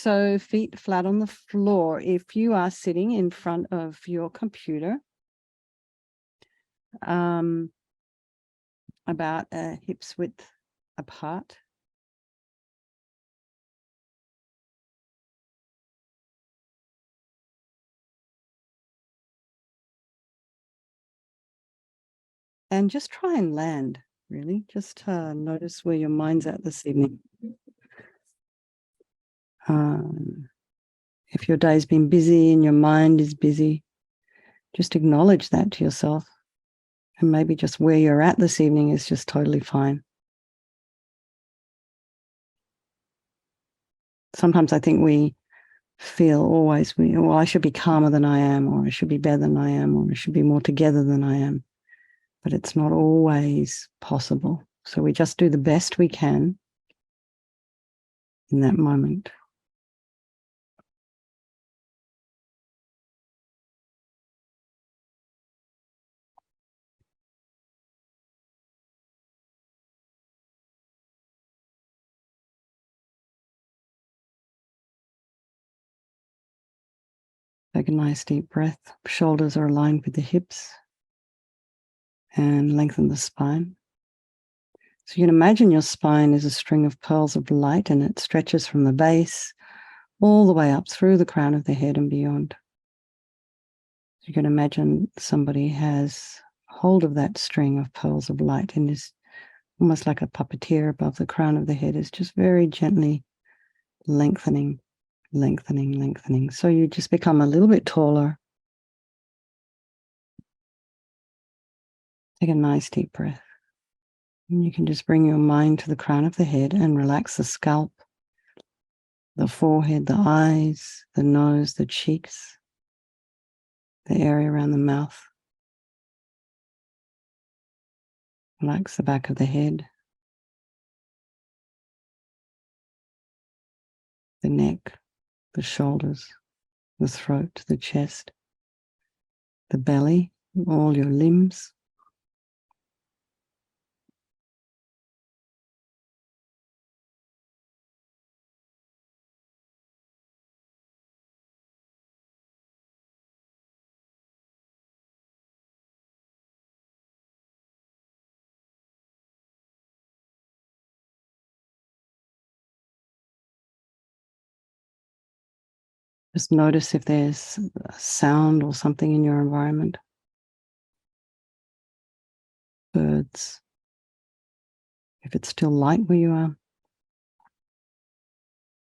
So feet flat on the floor. If you are sitting in front of your computer, about a hip's width apart. And just try and land, really. Just notice where your mind's at this evening. If your day's been busy and your mind is busy, just acknowledge that to yourself. And maybe just where you're at this evening is just totally fine. Sometimes I think we feel always, well, I should be calmer than I am, or I should be better than I am, or I should be more together than I am. But it's not always possible. So we just do the best we can in that moment. Take a nice deep breath. Shoulders are aligned with the hips and lengthen the spine. So you can imagine your spine is a string of pearls of light, and it stretches from the base all the way up through the crown of the head and beyond. You can imagine somebody has hold of that string of pearls of light and is almost like a puppeteer above the crown of the head, is just very gently lengthening, lengthening, lengthening. So you just become a little bit taller. Take a nice deep breath. And you can just bring your mind to the crown of the head and relax the scalp, the forehead, the eyes, the nose, the cheeks, the area around the mouth. Relax the back of the head, the neck, the shoulders, the throat, the chest, the belly, all your limbs. Just notice if there's a sound or something in your environment. Birds. If it's still light where you are.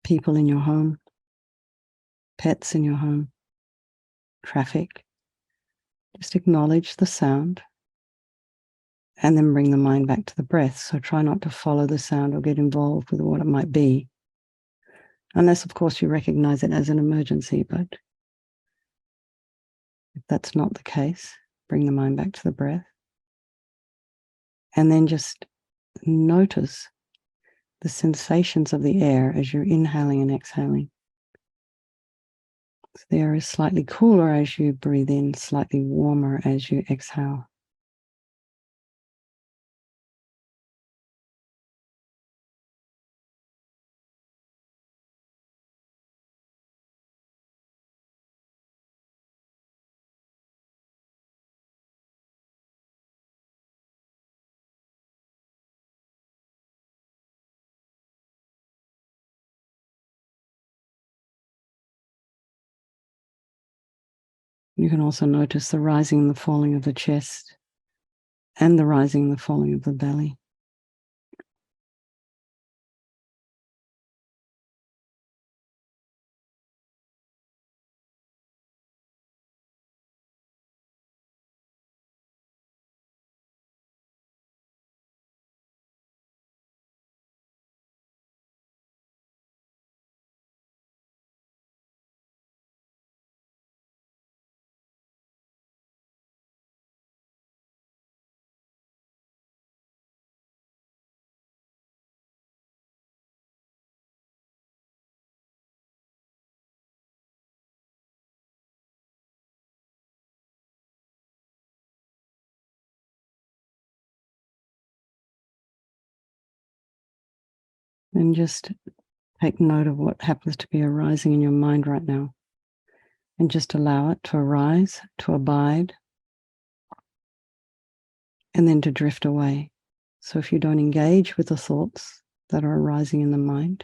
People in your home. Pets in your home. Traffic. Just acknowledge the sound and then bring the mind back to the breath. So try not to follow the sound or get involved with what it might be. Unless, of course, you recognize it as an emergency, but if that's not the case, bring the mind back to the breath. And then just notice the sensations of the air as you're inhaling and exhaling. So the air is slightly cooler as you breathe in, slightly warmer as you exhale. You can also notice the rising and the falling of the chest and the rising and the falling of the belly. And just Take note of what happens to be arising in your mind right now, and just allow it to arise, to abide, and then to drift away. So if you don't engage with the thoughts that are arising in the mind,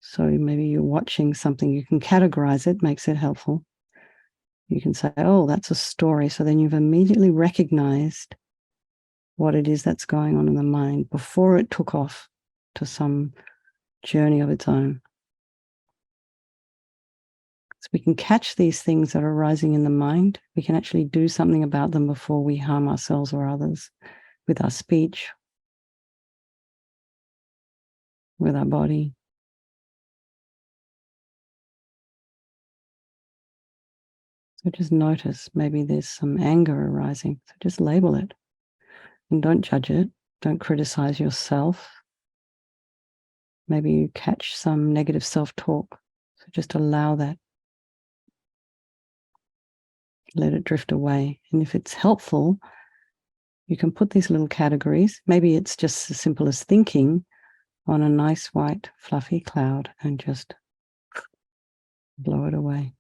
so maybe you're watching something, you can categorize it, makes it helpful. You can say, oh, that's a story. So then you've immediately recognized what it is that's going on in the mind before it took off to some journey of its own. So we can catch these things that are arising in the mind. We can actually do something about them before we harm ourselves or others with our speech, with our body. So just notice maybe there's some anger arising. So just label it and don't judge it. Don't criticize yourself. Maybe you catch some negative self-talk. So just allow that. Let it drift away. And if it's helpful, you can put these little categories. Maybe it's just as simple as thinking on a nice white fluffy cloud and just blow it away.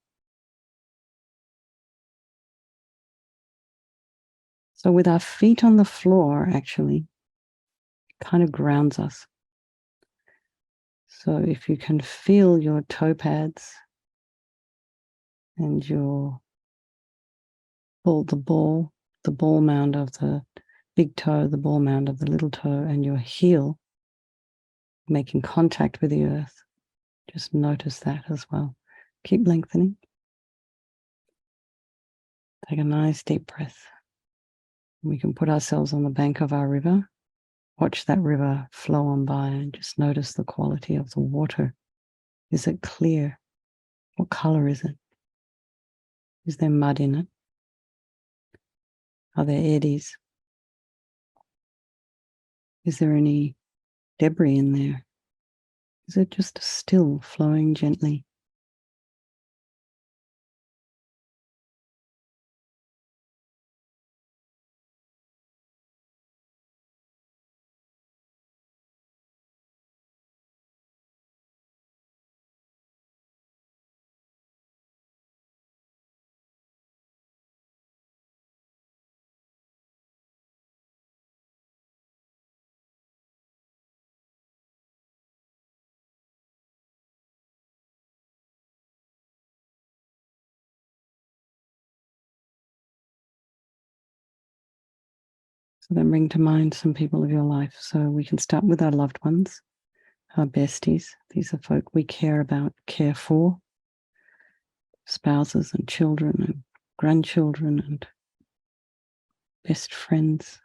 So with our feet on the floor, actually, it kind of grounds us. So if you can feel your toe pads and your the ball mound of the big toe, the ball mound of the little toe, and your heel making contact with the earth, just notice that as well. Keep lengthening. Take a nice deep breath. We can put ourselves on the bank of our river. Watch that river flow on by and just notice the quality of the water. Is it clear? What color is it? Is there mud in it? Are there eddies? Is there any debris in there? Is it just still flowing gently? So then bring to mind some people of your life. So we can start with our loved ones, our besties. These are folk we care about, care for, spouses and children and grandchildren and best friends,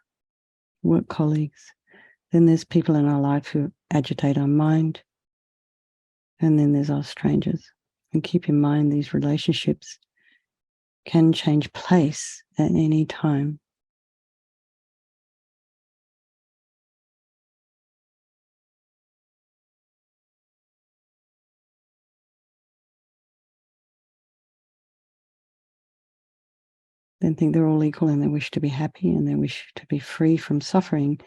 work colleagues. Then there's people in our life who agitate our mind. And then there's our strangers. And keep in mind these relationships can change place at any time. Then think they're all equal in their wish to be happy and their wish to be free from suffering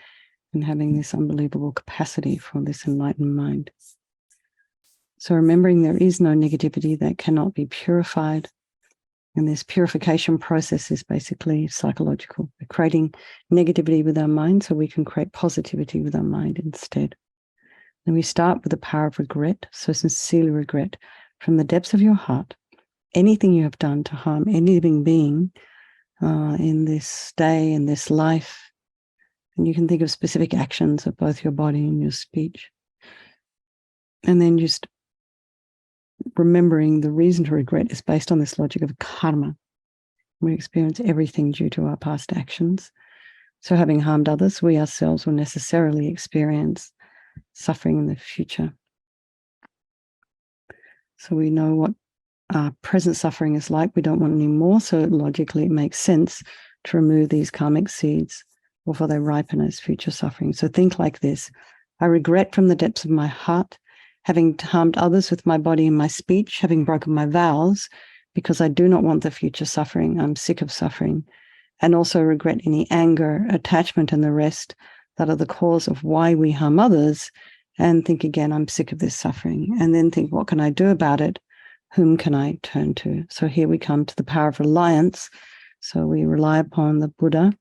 and having this unbelievable capacity for this enlightened mind. So remembering there is no negativity that cannot be purified. And this purification process is basically psychological. We're creating negativity with our mind so we can create positivity with our mind instead. And we start with the power of regret. So sincerely regret from the depths of your heart anything you have done to harm any living being in this day, in this life. And you can think of specific actions of both your body and your speech. And then just remembering the reason to regret is based on this logic of karma. We experience everything due to our past actions. So having harmed others, we ourselves will necessarily experience suffering in the future. So we know what our present suffering is like. We don't want any more. So logically, it makes sense to remove these karmic seeds before they ripen as future suffering. So think like this. I regret from the depths of my heart having harmed others with my body and my speech, having broken my vows, because I do not want the future suffering. I'm sick of suffering. And also regret any anger, attachment, and the rest that are the cause of why we harm others, and think again, I'm sick of this suffering. And then think, what can I do about it? Whom can I turn to? So here we come to the power of reliance. So we rely upon the Buddha,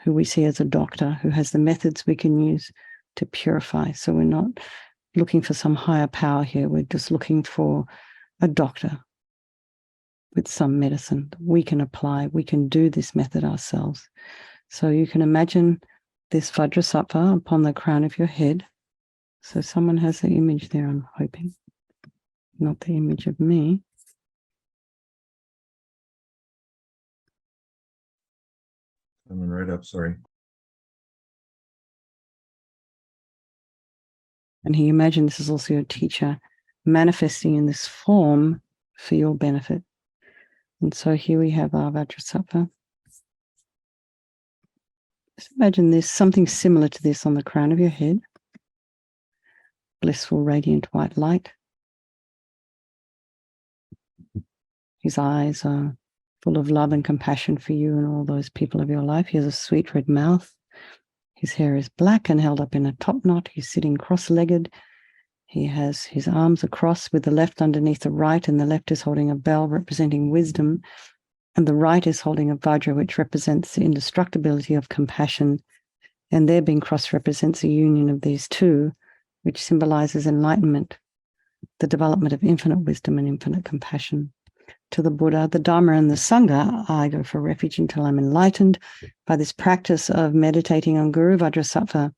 who we see as a doctor, who has the methods we can use to purify. So we're not looking for some higher power here. We're just looking for a doctor with some medicine that we can apply. We can do this method ourselves. So you can imagine this Vajrasattva upon the crown of your head. So someone has the image there, I'm hoping. Not the image of me. Coming right up, sorry. And he imagined this is also your teacher manifesting in this form for your benefit. And so here we have our Vajrasattva. Just imagine this, something similar to this on the crown of your head. Blissful, radiant white light. His eyes are full of love and compassion for you and all those people of your life. He has a sweet red mouth. His hair is black and held up in a top knot. He's sitting cross-legged. He has his arms across with the left underneath the right, and the left is holding a bell representing wisdom, and the right is holding a vajra, which represents the indestructibility of compassion. And their being cross represents a union of these two, which symbolizes enlightenment, the development of infinite wisdom and infinite compassion. To the Buddha, the Dharma, and the Sangha, I go for refuge until I'm enlightened. By this practice of meditating on Guru Vajrasattva,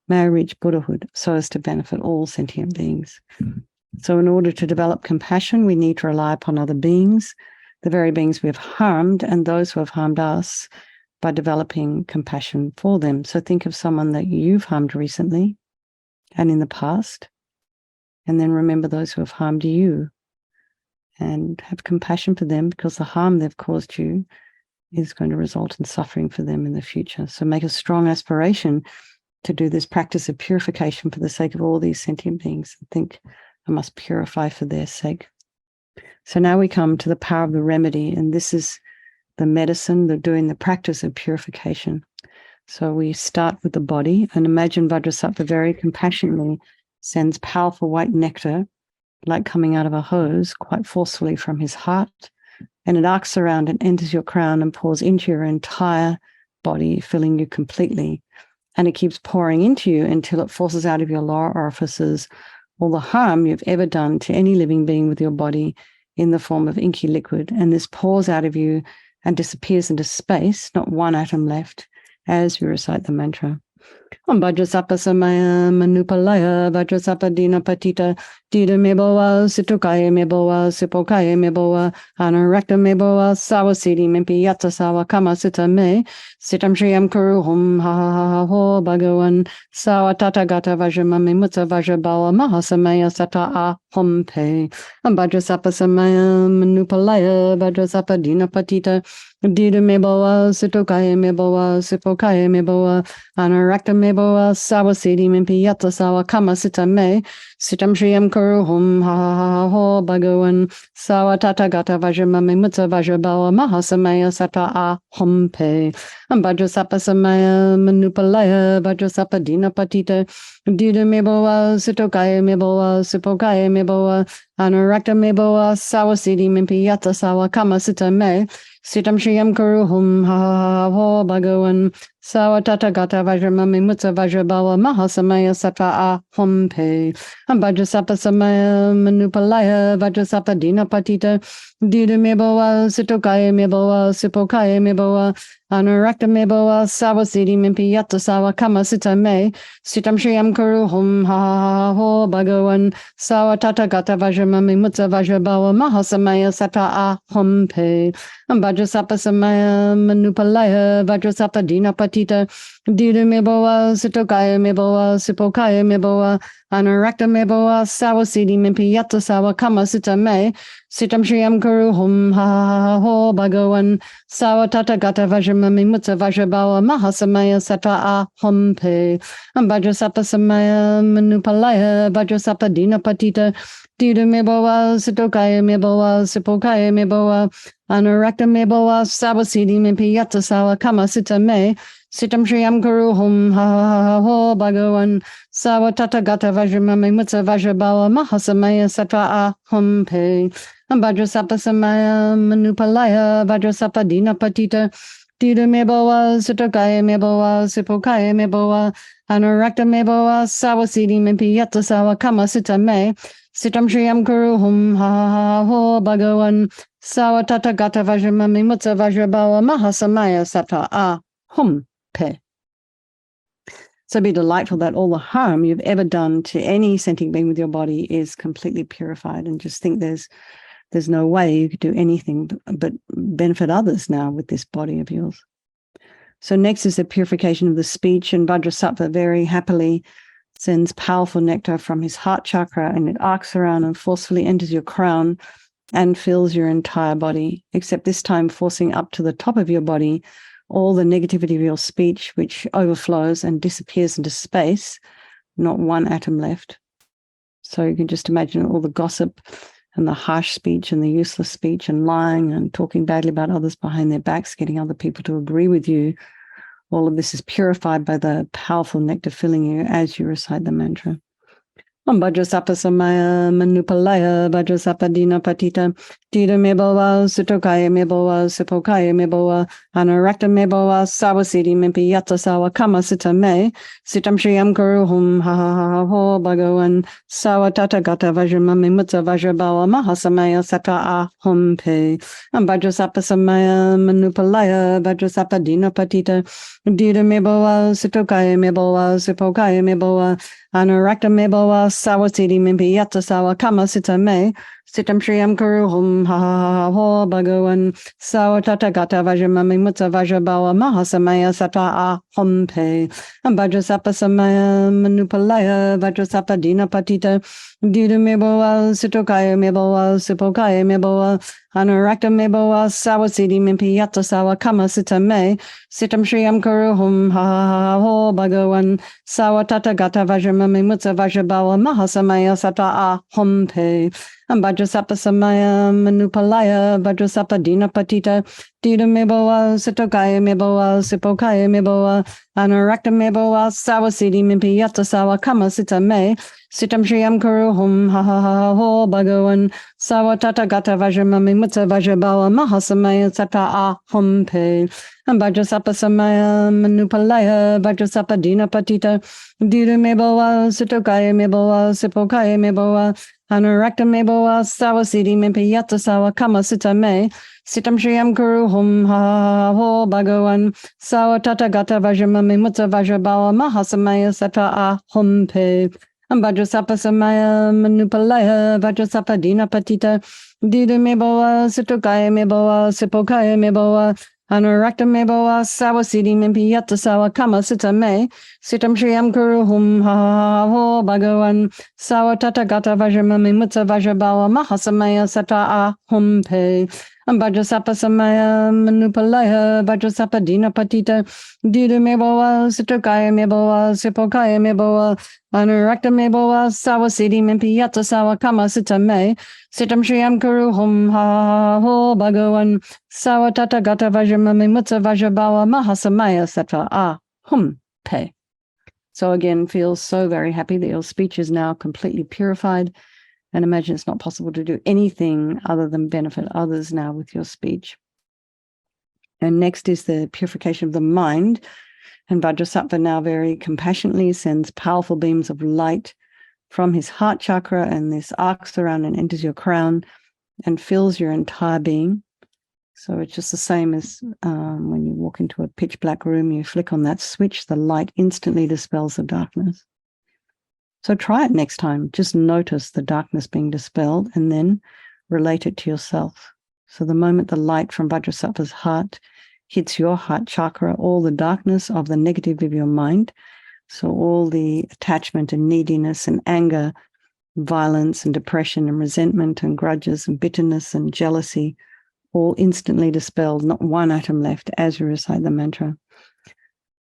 may I reach Buddhahood so as to benefit all sentient beings. So in order to develop compassion, we need to rely upon other beings, the very beings we have harmed and those who have harmed us, by developing compassion for them. So think of someone that you've harmed recently and in the past, and then remember those who have harmed you and have compassion for them, because the harm they've caused you is going to result in suffering for them in the future. So make a strong aspiration to do this practice of purification for the sake of all these sentient beings. Think, I must purify for their sake. So now we come to the power of the remedy, and this is the medicine, the doing the practice of purification. So we start with the body, and imagine Vajrasattva very compassionately sends powerful white nectar, like coming out of a hose, quite forcefully from his heart, and it arcs around and enters your crown and pours into your entire body, filling you completely. And it keeps pouring into you until it forces out of your lower orifices all the harm you've ever done to any living being with your body in the form of inky liquid. And this pours out of you and disappears into space, not one atom left, as you recite the mantra. Om Vajrasattva Samaya Manupalaya Vajrasattva Dina Patita Dida Meboa Situkaya Meboa Sipokaya Meboa Anarakta Meboa Sawasidi Mimpi Yata Sawa Kama Sita Me Sitam Shriyam Kuruhum Ha Ha Ha Ha Ho Bhagavan Sawa Tata Gata Vajramami Mutta Vajrabala Mahasamaya Sata A Hom Pe Om Vajrasattva Samaya Manupalaya Vajrasattva Dina Patita Dida Meboa Situkaya Meboa Sipokaya Meboa Anarakta Meboa Sawasidi Mimpi Yata Sawa Kama Sita Me Sitam Shriyam Kuruhum Ha Ha Ha Ho Bhagavan Sawa Tata Gata Vajramami Mutta Vajrabala Mahasamaya Sata A Hom Pe Vajrasattva Samaya Manupalaya Vajrasattva Dina Patita Dida Meboa Sitokaya Meboa Sipokaya Meboa Anarakta Meboa Sawasidi Mimpi Yata Sawa Kama Sita Me Sitam Shriyam Kuruhum Ha Ha Ha Ho Bhagavan Sawa Tata Gata Vajramami Mutta Vajrabala Mahasamaya Sattva A Hom Pe Vajrasattva Samaya Manupalaya Vajrasattva Dina Patita Dida Meboa Sitokaya Meboa Sipokaya Meboa Anarakta Meboa Sawasidi Mimpi Yata Sawa Kama Sita Me Sitam Shriyam Kuruhum Ha Ha Ha Ho Bhagavan Sawa Tata Gata Vajramami Mutta Vajrabala Mahasamaya Sattva A Hom Pe Vajrasattva Samaya Manupalaya Vajrasattva Dina Patita Dida Meboa Sitokaya Meboa Sipokaya Meboa Anarakta Meboa Sawasidi Mimpi Yata Sawa Kama Sita Me Sitam Shriyam Kuruhum Ha Ha Ha Ho Bhagavan Sawa Tata Gata Vajramami Mutta Vajrabala Mahasamaya Sattva A Hom Pe Vajrasattva Samaya Manupalaya Vajrasattva Dina Patita Dida Meboa Sitokaya Meboa Sipokaya Meboa Anarakta Meboa Sawasidi Mimpi Yata Sawa Kama Sita Me Sitam Shriyam Guru Hum Ha Ha Ha Ho Bhagavan Savatata Gata Vajramami Mutsa Vajrabawa Mahasamaya Sattva Ahum Pe Vajrasapa Samaya Manupalaya Vajrasapa Dina Patita Tita Meboa Sutokaya Meboa Sipokaya Meboa Anurakta Meboa Sawasidi Mimpiyata Sawa Kama Sita Me Sitam Shriyam Guru Hum Ha Ha Ha Ho Bhagavan Sawatata Gata Vajramami Mutsa Vajrabawa Mahasamaya Sattva Ahum Pe. So be delightful that all the harm you've ever done to any sentient being with your body is completely purified, and just think there's no way you could do anything but benefit others now with this body of yours. So next is the purification of the speech, and Vajrasattva very happily sends powerful nectar from his heart chakra, and it arcs around and forcefully enters your crown and fills your entire body, except this time forcing up to the top of your body all the negativity of your speech, which overflows and disappears into space, not one atom left. So you can just imagine all the gossip and the harsh speech and the useless speech and lying and talking badly about others behind their backs, getting other people to agree with you. All of this is purified by the powerful nectar filling you as you recite the mantra. Vajrasapa Samaya Manupalaya Vajrasapa Dina Patita Tita Meboa Sutokaya Meboa Sipokaya Meboa Anurakta Meboa Sawasidi Mimpi Yata Sawa Kama Sita Me Sitam Shriyam Guru Hum Ha Ha Ha Ho Bhagavan Sawatata Gata Vajramami Mutsa Vajrabawa Mahasamaya Sattva Ahum Pe Vajrasapa Samaya Manupalaya Vajrasapa Dina Patita Tita Meboa Sutokaya Meboa Sipokaya Meboa Anurakta Meboa Sawasidi Mimpi Yata Sawa Kama Sita Me Sitam Shriyam Guru Hum Ha Ha Ha Ho Bhagavan Sawatata Gata Vajramami Mutsa Vajrabawa Mahasamaya Sattva Ahum Pe Vajrasapa Samaya Manupalaya Vajrasapa Dina Patita Dita Meboa Sutokaya Meboa Sipokaya Meboa Anurakta Meboa Sawasidi Mimpi Yata Sawa Kama Sita Me Sitam Shriyam Guru Hum Ha Ha Ha Ho Bhagavan Sawatata Gata Vajramami Mutsa Vajrabawa Mahasamaya Sattva Ahum Pe Vajrasapa Samaya Manupalaya Vajrasapa Dina Patita Dita Meboa Sutokaya Meboa Sipokaya Meboa Anurakta Meboa Sawasidi Mimpi Yata Sawa Kama Sita Me Sitam Shriyam Guru Hum Ha Ha Ha Ho Bhagavan Sawatata Gata Vajramami Mutsa Vajrabawa Mahasamaya Sattva Ahum Pe Vajrasapa Samaya Manupalaya Vajrasapa Dina Patita Dita Meboa Sutokaya Meboa Sipokaya Meboa Anurakta Meboa Sawasidi Mimpi Yata Sawa Kama Sita Me Sitam Shriyam Guru Hum Ha Ha Ho Bhagavan Sawatata Gata Vajramami Mutsa Vajrabawa Mahasamaya Sattva Ahum Pe Vajrasapa Samaya Manupalaya Vajrasapa Dina Patita Dita Meboa Sutokaya Meboa Sipokaya Meboa Anurakta Meboa Sawasidi Mimpi Yata Sawa Kama Sita Me Sitam Shriyam Guru Hum Ha Ha Ho Bhagavan Sawatata Gata Vajramami Mutsa Vajrabawa Mahasamaya Sattva Ahum Pe Vajrasapa Samaya Manupalaya Vajrasapa Dina Patita Dita Meboa Sutokaya Meboa Sipokaya Meboa Anurakta Meboa Sawasidi Mimpi Yata Sawa Kama Sita Me Sitam Shriyam Guru Hum Ha Ha Ho Bhagavan Sawatata Gata Vajramami Mutsa Vajrabawa Mahasamaya Sattva Ahum Pe. So again, feel so very happy that your speech is now completely purified, and imagine it's not possible to do anything other than benefit others now with your speech. And next is the purification of the mind. And Vajrasattva now very compassionately sends powerful beams of light from his heart chakra, and this arcs around and enters your crown and fills your entire being. So it's just the same as when you walk into a pitch black room, you flick on that switch, the light instantly dispels the darkness. So try it next time. Just notice the darkness being dispelled and then relate it to yourself. So the moment the light from Vajrasattva's heart hits your heart chakra, all the darkness of the negative of your mind, so all the attachment and neediness and anger, violence and depression and resentment and grudges and bitterness and jealousy, all instantly dispelled, not one atom left as you recite the mantra.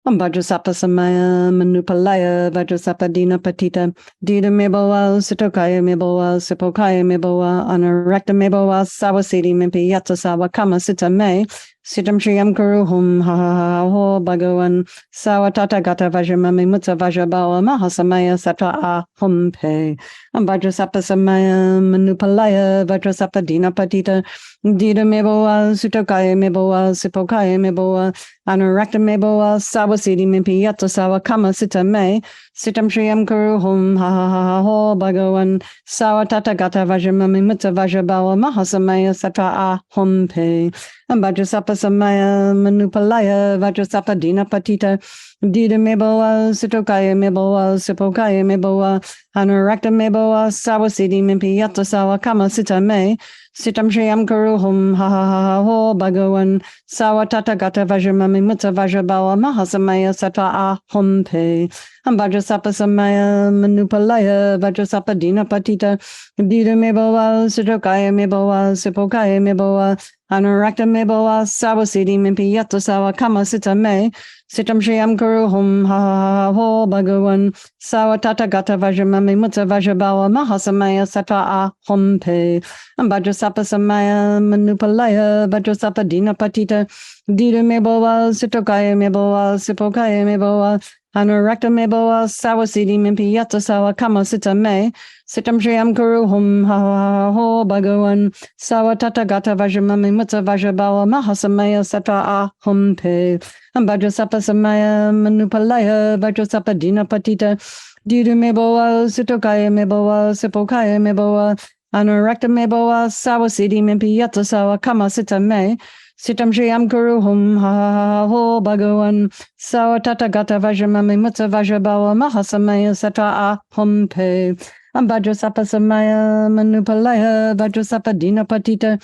Vajrasapa Samaya Manupalaya Vajrasapa Dina Patita Dita Meboa Sutokaya Meboa Sipokaya Meboa Anurakta Meboa Sawasidi Mimpi Yata Sawa Kama Sita Me Sitam Shriyam Guru Hum Ha Ha Ha Ho Bhagavan Sawatata Gata Vajramami Mutta Vajrabawa Mahasamaya Satra A Hum Pe Vajrasapa Samaya Manupalaya Vajrasapa Dina Patita Dida Meboa Sutokaya Meboa Sipokaya Meboa Anurakta Meboa Sawasidi Mimpi Yato Sawa Kama Sita Me Sitam Shriyam Guru Hum Ha Ha Ha Ho Bhagavan Sawatata Gata Vajramami Mutta Vajrabawa Mahasamaya Satra A Hum Pe Vajrasapa Samaya Manupalaya Vajrasapa Dina Patita Dida Meboa Sitokaya Meboa Sipokaya Meboa Anurakta Meboa Sawasidi Mimpi Yato Sawa Kama Sita Me Sitam Shriyam Guru Hum Ha Ha Ha Ho Bhagavan Sawatata Gata Vajramami Mutta Vajrabawa Mahasamaya Satra A Hum Pe Vajrasapa Samaya Manupalaya Vajrasapa Dina Patita Dida Meboa Sitokaya Meboa Sipokaya Meboa Anurakta Meboa Sawasidi Mimpi Yato Sawa Kama Sita Me Sitam Shriyam Guru Hum Ha Ha Ha Ho Bhagavan Sawatata Gata Vajramami Mutta Vajrabawa Mahasamaya Satra A Hum Pe Vajrasapa Samaya Manupalaya Vajrasapa Dina Patita Dida Meboa Sitokaya Meboa Sipokaya Meboa Anurakta Meboa Sawasidi Mimpi Yato Sawa Kama Sita Me Sitam Shriyam Guru Hum Ha Ha Ho Bhagavan Sawatata Gata Vajramami Mutta Vajrabawa Mahasamaya Satra A Hum Pe Vajrasapa Samaya Manupalaya Vajrasapa Dina Patita Dida Meboa Sitokaya Meboa Sipokaya Meboa Anurakta Meboa Sawasidi Mimpi Yato Sawa Kama Sita Me Sitam Shriyam Guru Hum Ha Ha Ho Bhagavan Sawatata Gata Vajramami Mutta Vajrabawa Mahasamaya Satra A Hum Pe Vajrasapa Samaya Manupalaya Vajrasapa Dina Patita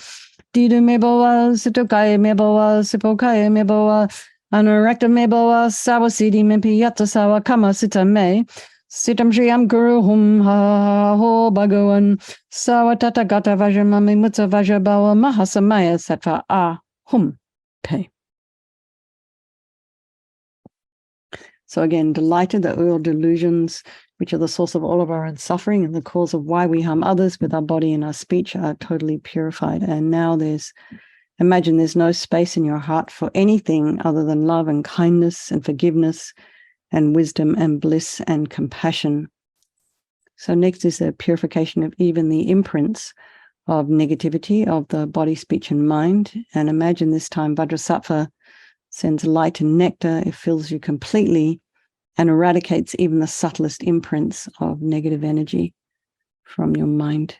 Dida Meboa Sitokaya Meboa Sipokaya Meboa Anurakta Meboa Sawasidi Mimpi Yato Sawa Kama Sita Me Sitam Shriyam Guru Hum Ha Ha Ho Bhagavan Sawatata Gata Vajramami Mutta Vajrabawa Mahasamaya Satra A Hum Pe. So again, delighted that all delusions, which are the source of all of our own suffering and the cause of why we harm others with our body and our speech, are totally purified. And now imagine there's no space in your heart for anything other than love and kindness and forgiveness and wisdom and bliss and compassion. So next is the purification of even the imprints of negativity of the body, speech, and mind. And imagine this time Vajrasattva sends light and nectar. It fills you completely and eradicates even the subtlest imprints of negative energy from your mind.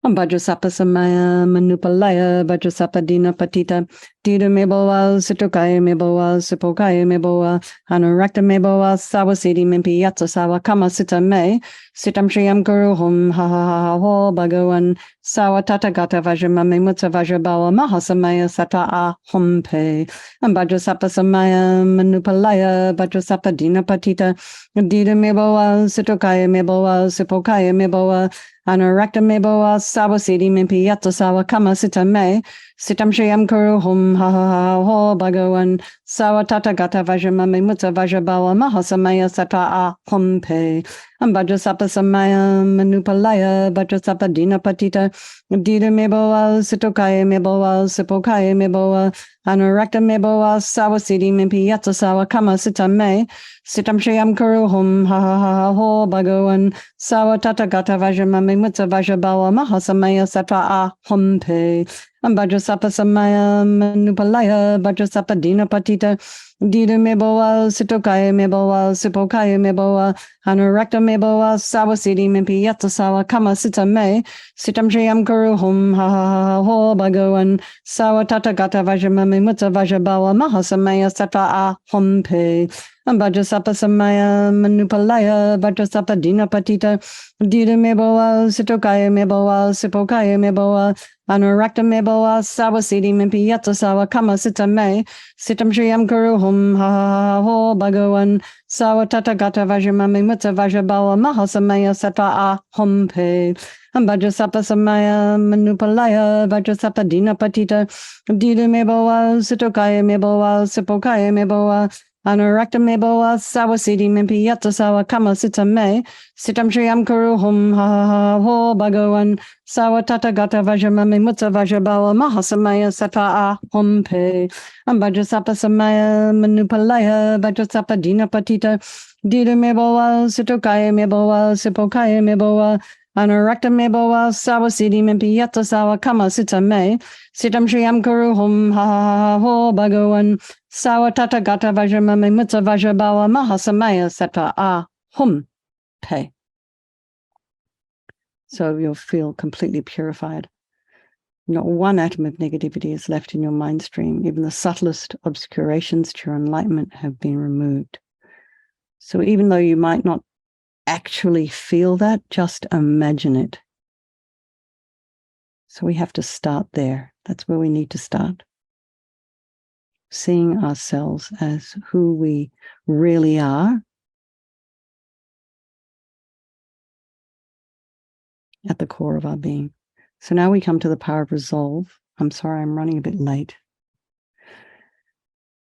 Vajrasapa Samaya Manupalaya Vajrasapa Dina Patita Dida Meboa Sitokaya Meboa Sipokaya Meboa Anurakta Meboa Sawasidi Mimpi Yato Sawa Kama Sita Me Sitam Shriyam Guru Hum Ha Ha Ha Ho Bhagavan Sawatata Gata Vajramami Mutta Vajrabawa Mahasamaya Satra A Hum Pe Vajrasapa Samaya Manupalaya Vajrasapa Dina Patita Dida Meboa Sitokaya Meboa Sipokaya Meboa Anurakta Meboa Sawasidi Mimpi Yato Sawa Kama Sita Me Sitam Shriyam Guru Hum Ha Ha Ha Ho Bhagavan Sawatata Gata Vajramami Mutta Vajrabawa Mahasamaya Satra A Hum Pe Vajrasapa Samaya Manupalaya Vajrasapa Dina Patita Dida Meboa Sitokaya Meboa Sipokaya Meboa Anurakta Meboa Sawasidi Mimpi Yato Sawa Kama Sita Me Sitam Shriyam Guru Hum Ha Ha Ha Ho Bhagavan Sawatata Gata Vajramami Mutta Vajrabawa Mahasamaya Satra A Hum Pe Vajrasapa Samaya Manupalaya Vajrasapa Dina Patita Dida Meboa Sitokaya Meboa Sipokaya Meboa Anurakta Meboa Sawasidi Mimpi Yato Sawa Kama Sita Me Sitam Shriyam Guru Hum Ha Ha Ha Ho Bhagavan Sawatata Gata Vajramami Mutta Vajrabawa Mahasamaya Satra A Hum Pe Vajrasapa Samaya Manupalaya Vajrasapa Dina Patita Dida Meboa Sitokaya Meboa Sipokaya Meboa Anurakta Meboa Sawasidi Mimpi Yato Sawa Kama Sita Me Sitam Shriyam Guru Hum Ha Ha Ha Ho Bhagavan Sawatata Gata Vajramami Mutta Vajrabawa Mahasamaya Satra A Hum Pe Vajrasapa Samaya Manupalaya Vajrasapa Dina Patita Dida Meboa Sitokaya Meboa Sipokaya Meboa Anurakta me boa sawa siddhi mimpi yatta sawa kama sita me. Sitam shriyam kuru hum ha ha ha ho bhagavan. Sawa tata gata vajramami mutta vajrabawa mahasamaya sata a hum pe. Vajrasapa samaya manupalaya vajrasapa dina patita. Dida me boa sitokaya me boa sipokaya me boa. Anurakta me boa sawa siddhi mimpi yatta sawa kama sita me. Sitam shriyam kuru hum ha ha ha ho bhagavan. Sawa tata gata vajramami mutta vajrabawa mahasamaya sata a hum pe. So you'll feel completely purified. Not one atom of negativity is left in your mind stream. Even the subtlest obscurations to your enlightenment have been removed. So even though you might not actually feel that, just imagine it. So we have to start there. That's where we need to start. Seeing ourselves as who we really are at the core of our being. So now we come to the power of resolve. I'm sorry, I'm running a bit late.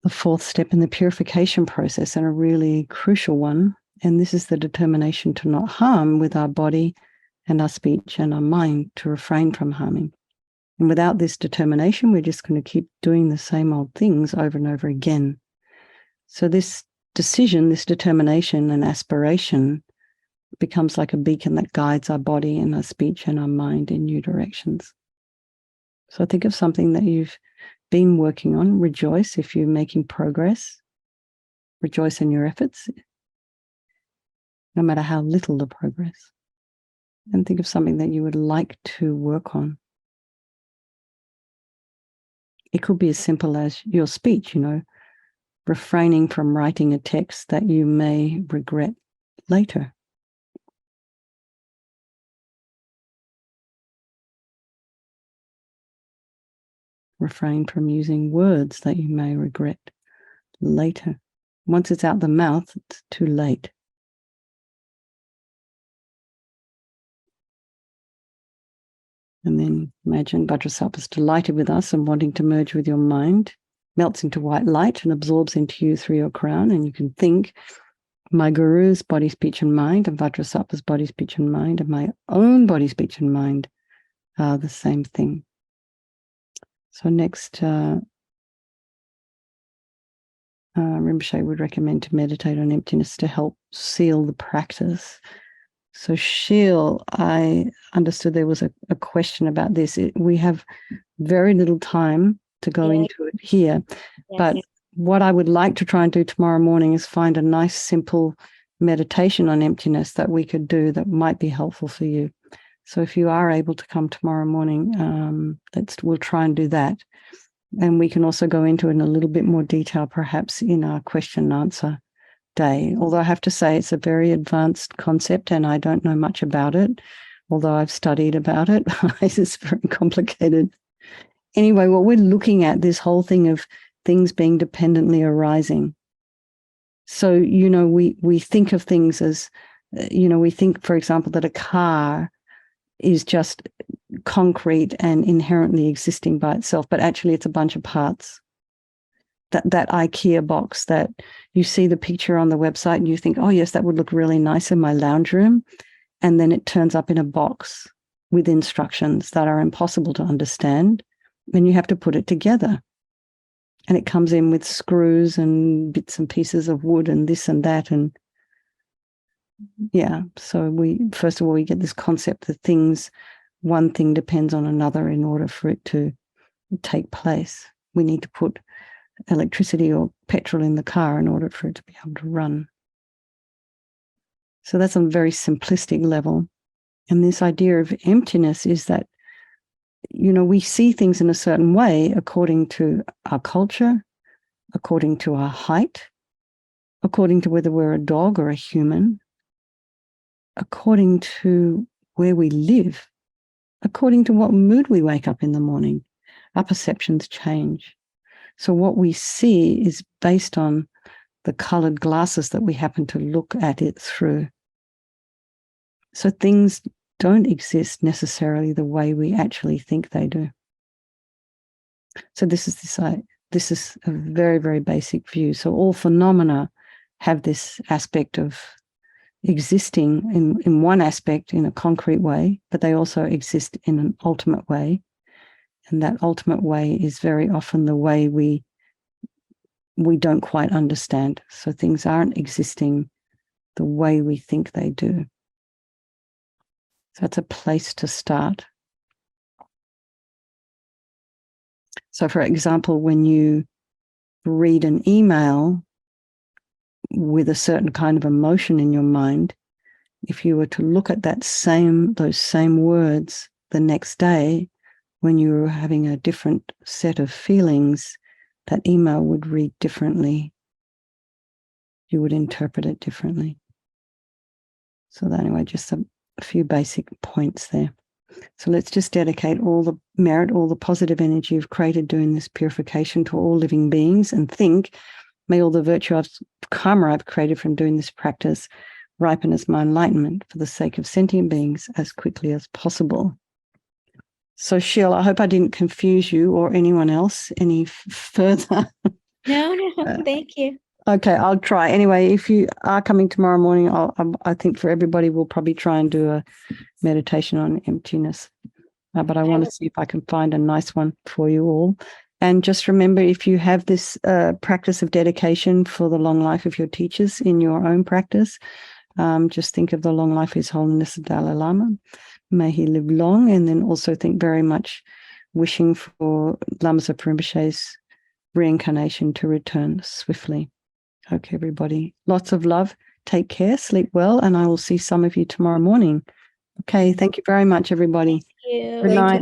The fourth step in the purification process, and a really crucial one. And this is the determination to not harm with our body and our speech and our mind, to refrain from harming. And without this determination, we're just going to keep doing the same old things over and over again. So this decision, this determination and aspiration becomes like a beacon that guides our body and our speech and our mind in new directions. So think of something that you've been working on. Rejoice if you're making progress. Rejoice in your efforts, no matter how little the progress. And think of something that you would like to work on. It could be as simple as your speech, refraining from writing a text that you may regret later. Refrain from using words that you may regret later. Once it's out the mouth, it's too late. And then imagine Vajrasattva is delighted with us and wanting to merge with your mind, melts into white light and absorbs into you through your crown. And you can think, my guru's body, speech, and mind, and Vajrasattva's body, speech, and mind, and my own body, speech, and mind are the same thing. So next, Rinpoche would recommend to meditate on emptiness to help seal the practice. So Sheil, I understood there was a question about this. We have very little time to go into it here, but what I would like to try and do tomorrow morning is find a nice, simple meditation on emptiness that we could do that might be helpful for you. So if you are able to come tomorrow morning, we'll try and do that. And we can also go into it in a little bit more detail, perhaps in our question and answer day. Although I have to say it's a very advanced concept and I don't know much about it, although I've studied about it. It's very complicated. Anyway, what we're looking at, this whole thing of things being dependently arising. So, we think of things as, we think, for example, that a car is just concrete and inherently existing by itself, but actually it's a bunch of parts. That IKEA box that you see the picture on the website and you think, oh yes, that would look really nice in my lounge room. And then it turns up in a box with instructions that are impossible to understand. And you have to put it together. And it comes in with screws and bits and pieces of wood and this and that. And yeah, so first of all, we get this concept that one thing depends on another in order for it to take place. We need to put electricity or petrol in the car in order for it to be able to run. So that's on a very simplistic level. And this idea of emptiness is that, we see things in a certain way according to our culture, according to our height, according to whether we're a dog or a human, according to where we live, according to what mood we wake up in the morning. Our perceptions change. So what we see is based on the colored glasses that we happen to look at it through. So things don't exist necessarily the way we actually think they do. So this is this is a very, very basic view. So all phenomena have this aspect of existing in one aspect in a concrete way, but they also exist in an ultimate way. And that ultimate way is very often the way we don't quite understand. So things aren't existing the way we think they do. So that's a place to start. So for example, when you read an email with a certain kind of emotion in your mind, if you were to look at those same words the next day, when you were having a different set of feelings, that email would read differently. You would interpret it differently. So anyway, just a few basic points there. So let's just dedicate all the merit, all the positive energy you've created doing this purification to all living beings, and think, may all the virtue of karma I've created from doing this practice ripen as my enlightenment for the sake of sentient beings as quickly as possible. So Sheila, I hope I didn't confuse you or anyone else any further. No, thank you. Okay, I'll try. Anyway, if you are coming tomorrow morning, I think for everybody, we'll probably try and do a meditation on emptiness. But I want to see if I can find a nice one for you all. And just remember, if you have this practice of dedication for the long life of your teachers in your own practice, just think of the long life of His Holiness the Dalai Lama. May he live long. And then also think very much wishing for Lama Zopa Rinpoche's reincarnation to return swiftly. Okay, everybody. Lots of love. Take care. Sleep well. And I will see some of you tomorrow morning. Okay. Thank you very much, everybody. Thank you. Good night.